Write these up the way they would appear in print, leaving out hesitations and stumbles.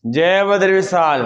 जय बद्र विशाल।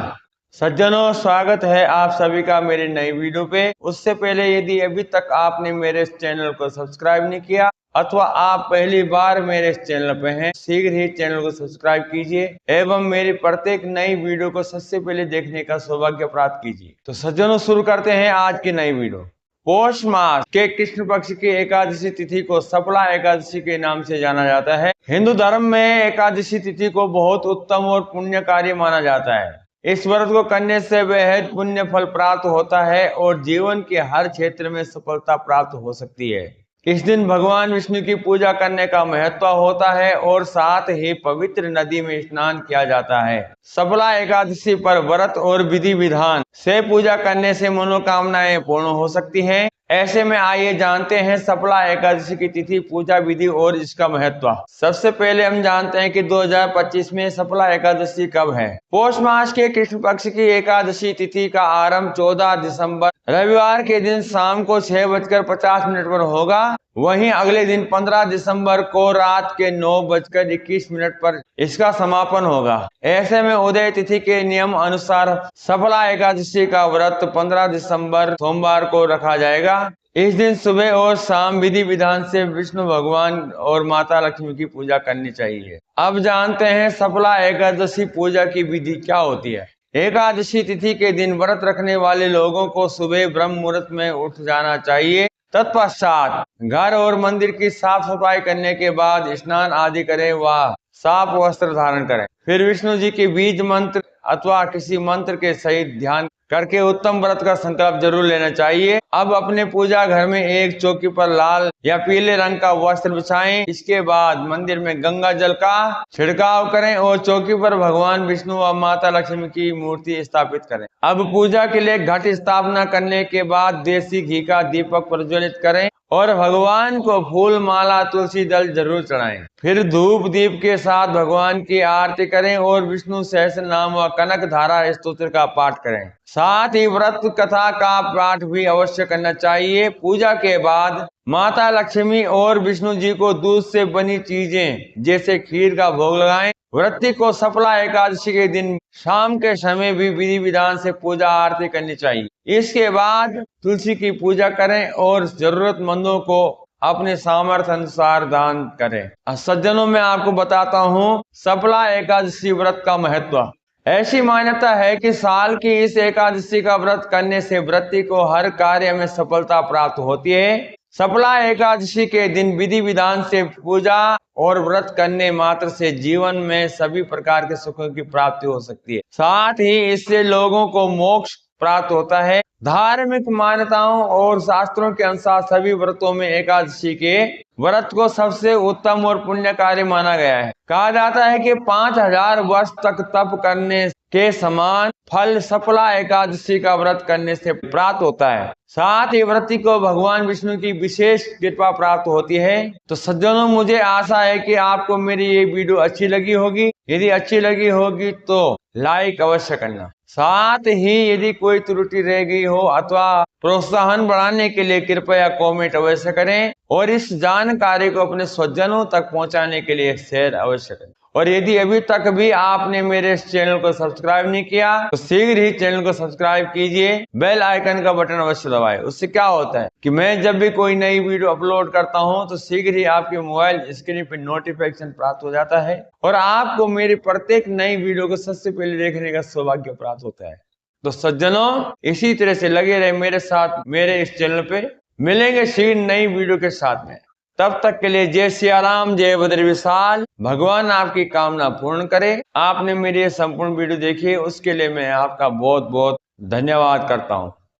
सज्जनों, स्वागत है आप सभी का मेरी नई वीडियो पे। उससे पहले यदि अभी तक आपने मेरे इस चैनल को सब्सक्राइब नहीं किया अथवा आप पहली बार मेरे इस चैनल पे हैं, शीघ्र ही चैनल को सब्सक्राइब कीजिए एवं मेरी प्रत्येक नई वीडियो को सबसे पहले देखने का सौभाग्य प्राप्त कीजिए। तो सज्जनों, शुरू करते हैं आज की नई वीडियो। पौष मास के कृष्ण पक्ष की एकादशी तिथि को सफला एकादशी के नाम से जाना जाता है। हिंदू धर्म में एकादशी तिथि को बहुत उत्तम और पुण्यकारी माना जाता है। इस व्रत को करने से बेहद पुण्य फल प्राप्त होता है और जीवन के हर क्षेत्र में सफलता प्राप्त हो सकती है। इस दिन भगवान विष्णु की पूजा करने का महत्व होता है और साथ ही पवित्र नदी में स्नान किया जाता है। सफला एकादशी पर व्रत और विधि विधान से पूजा करने से मनोकामनाएं पूर्ण हो सकती हैं। ऐसे में आइए जानते हैं सफला एकादशी की तिथि, पूजा विधि और इसका महत्व। सबसे पहले हम जानते हैं कि 2025 में सफला एकादशी कब है। पौष मास के कृष्ण पक्ष की एकादशी तिथि का आरंभ 14 दिसंबर रविवार के दिन शाम को 6:50 पर होगा। वहीं अगले दिन 15 दिसंबर को रात के 9:21 पर इसका समापन होगा। ऐसे में उदय तिथि के नियम अनुसार सफला एकादशी का व्रत 15 दिसंबर सोमवार को रखा जाएगा। इस दिन सुबह और शाम विधि विधान से विष्णु भगवान और माता लक्ष्मी की पूजा करनी चाहिए। अब जानते हैं सफला एकादशी पूजा की विधि क्या होती है। एकादशी तिथि के दिन व्रत रखने वाले लोगों को सुबह ब्रह्म मुहूर्त में उठ जाना चाहिए। तत्पश्चात घर और मंदिर की साफ सफाई करने के बाद स्नान आदि करें व साफ वस्त्र धारण करें। फिर विष्णु जी के बीज मंत्र अथवा किसी मंत्र के सहित ध्यान करके उत्तम व्रत का संकल्प जरूर लेना चाहिए। अब अपने पूजा घर में एक चौकी पर लाल या पीले रंग का वस्त्र बिछाएं। इसके बाद मंदिर में गंगा जल का छिड़काव करें और चौकी पर भगवान विष्णु व माता लक्ष्मी की मूर्ति स्थापित करें। अब पूजा के लिए घट स्थापना करने के बाद देसी घी का दीपक प्रज्वलित करें और भगवान को फूल माला तुलसी दल जरूर चढ़ाएं। फिर धूप दीप के साथ भगवान की आरती करें और विष्णु सहस्त्र नाम व कनक धारा स्तोत्र का पाठ करें। साथ ही व्रत कथा का पाठ भी अवश्य करना चाहिए। पूजा के बाद माता लक्ष्मी और विष्णु जी को दूध से बनी चीजें जैसे खीर का भोग लगाएं। व्रती को सफला एकादशी के दिन शाम के समय भी विधि विधान से पूजा आरती करनी चाहिए। इसके बाद तुलसी की पूजा करें और जरूरतमंदों को अपने सामर्थ्य अनुसार दान करें। सज्जनों, मैं आपको बताता हूँ सफला एकादशी व्रत का महत्व। ऐसी मान्यता है कि साल की इस एकादशी का व्रत करने से व्रती को हर कार्य में सफलता प्राप्त होती है। सफला एकादशी के दिन विधि विधान से पूजा और व्रत करने मात्र से जीवन में सभी प्रकार के सुखों की प्राप्ति हो सकती है। साथ ही इससे लोगों को मोक्ष प्राप्त होता है। धार्मिक मान्यताओं और शास्त्रों के अनुसार सभी व्रतों में एकादशी के व्रत को सबसे उत्तम और पुण्यकारी माना गया है। कहा जाता है कि 5000 वर्ष तक तप करने के समान फल सफला एकादशी का व्रत करने से प्राप्त होता है। साथ ही व्रती को भगवान विष्णु की विशेष कृपा प्राप्त होती है। तो सज्जनों, मुझे आशा है कि आपको मेरी ये वीडियो अच्छी लगी होगी। यदि अच्छी लगी होगी तो लाइक अवश्य करना। साथ ही यदि कोई त्रुटि रह गई हो अथवा प्रोत्साहन बढ़ाने के लिए कृपया कमेंट अवश्य करें और इस जानकारी को अपने स्वजनों तक पहुंचाने के लिए शेयर अवश्य करें। और यदि अभी तक भी आपने मेरे इस चैनल को सब्सक्राइब नहीं किया तो शीघ्र ही चैनल को सब्सक्राइब कीजिए। बेल आइकन का बटन अवश्य दबाएं। उससे क्या होता है कि मैं जब भी कोई नई वीडियो अपलोड करता हूं तो शीघ्र ही आपके मोबाइल स्क्रीन पर नोटिफिकेशन प्राप्त हो जाता है और आपको मेरी प्रत्येक नई वीडियो को सबसे पहले देखने का सौभाग्य प्राप्त होता है। तो सज्जनों, इसी तरह से लगे रहे मेरे साथ मेरे इस चैनल पे। मिलेंगे शीघ्र नई वीडियो के साथ में। तब तक के लिए जय सिया राम, जय बद्र विशाल। भगवान आपकी कामना पूर्ण करे। आपने मेरी ये संपूर्ण वीडियो देखी, उसके लिए मैं आपका बहुत बहुत धन्यवाद करता हूँ।